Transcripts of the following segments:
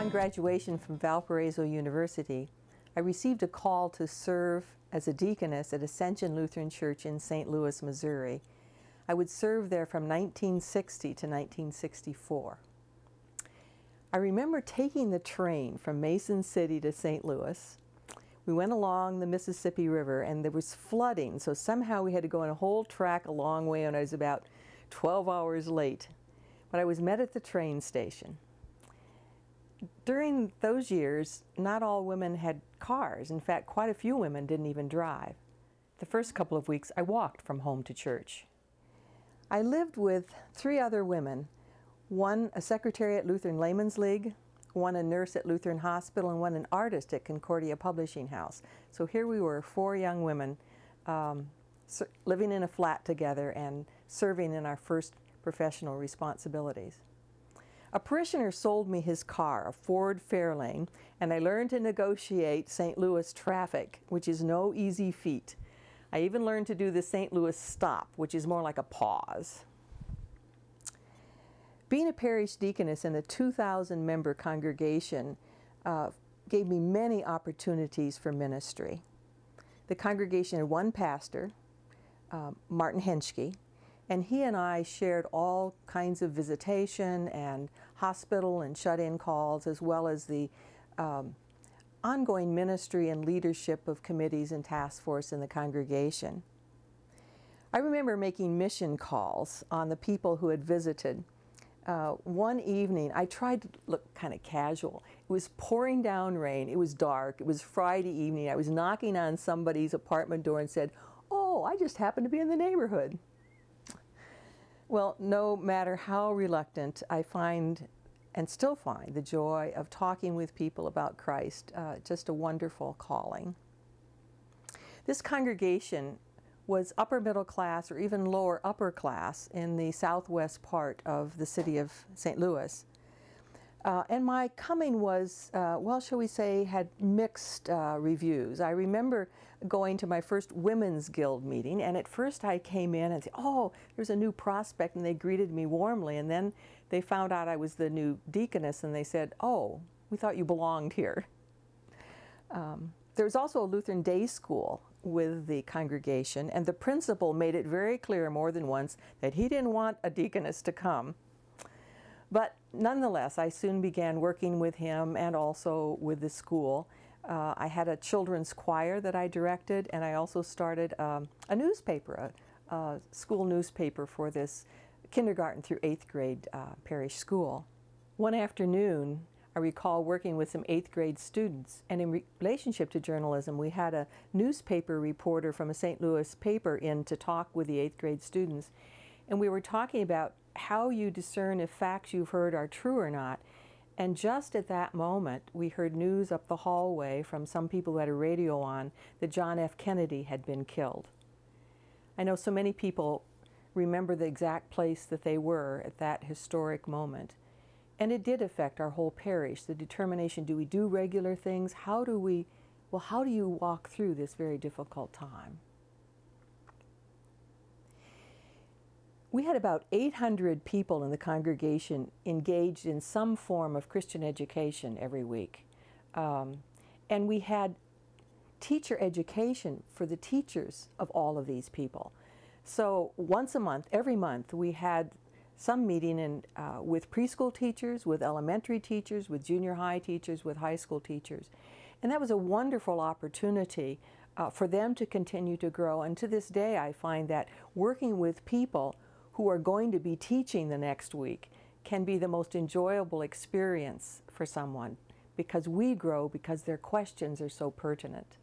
Upon graduation from Valparaiso University, I received a call to serve as a deaconess at Ascension Lutheran Church in St. Louis, Missouri. I would serve there from 1960 to 1964. I remember taking the train from Mason City to St. Louis. We went along the Mississippi River and there was flooding, so somehow we had to go on a whole track a long way, and I was about 12 hours late. But I was met at the train station. During those years, not all women had cars. In fact, quite a few women didn't even drive. The first couple of weeks, I walked from home to church. I lived with 3 other women, one a secretary at Lutheran Laymen's League, one a nurse at Lutheran Hospital, and one an artist at Concordia Publishing House. So here we were, 4 young women living in a flat together and serving in our first professional responsibilities. A parishioner sold me his car, a Ford Fairlane, and I learned to negotiate St. Louis traffic, which is no easy feat. I even learned to do the St. Louis stop, which is more like a pause. Being a parish deaconess in a 2,000-member congregation gave me many opportunities for ministry. The congregation had one pastor, Martin Henschke, and he and I shared all kinds of visitation and hospital and shut-in calls, as well as the ongoing ministry and leadership of committees and task force in the congregation. I remember making mission calls on the people who had visited. One evening, I tried to look kind of casual. It was pouring down rain. It was dark. It was Friday evening. I was knocking on somebody's apartment door and said, "Oh, I just happened to be in the neighborhood." Well, no matter how reluctant, I find and still find the joy of talking with people about Christ just a wonderful calling. This congregation was upper middle class or even lower upper class in the southwest part of the city of St. Louis. And my coming was, well, shall we say, had mixed reviews. I remember going to my first Women's Guild meeting, and at first I came in and said, "Oh, there's a new prospect," and they greeted me warmly. And then they found out I was the new deaconess, and they said, "Oh, we thought you belonged here." There was also a Lutheran day school with the congregation, and the principal made it very clear more than once that he didn't want a deaconess to come. But nonetheless, I soon began working with him and also with the school. I had a children's choir that I directed, and I also started a newspaper, a school newspaper for this kindergarten through 8th grade parish school. One afternoon, I recall working with some 8th grade students, and in relationship to journalism, we had a newspaper reporter from a St. Louis paper in to talk with the 8th grade students, and we were talking about how you discern if facts you've heard are true or not. And just at that moment, we heard news up the hallway from some people who had a radio on that John F. Kennedy had been killed. I know so many people remember the exact place that they were at that historic moment. And it did affect our whole parish, the determination, do we do regular things? How do you walk through this very difficult time? We had about 800 people in the congregation engaged in some form of Christian education every week. And we had teacher education for the teachers of all of these people. So once a month, every month, we had some meeting with preschool teachers, with elementary teachers, with junior high teachers, with high school teachers. And that was a wonderful opportunity for them to continue to grow. And to this day, I find that working with people who are going to be teaching the next week can be the most enjoyable experience for someone, because we grow because their questions are so pertinent.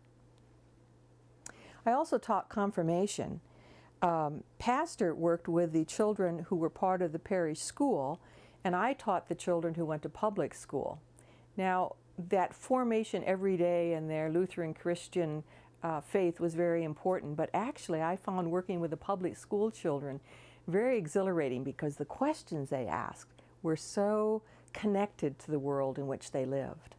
I also taught confirmation. Pastor worked with the children who were part of the parish school, and I taught the children who went to public school. Now, that formation every day in their Lutheran Christian faith was very important, but actually I found working with the public school children very exhilarating, because the questions they asked were so connected to the world in which they lived.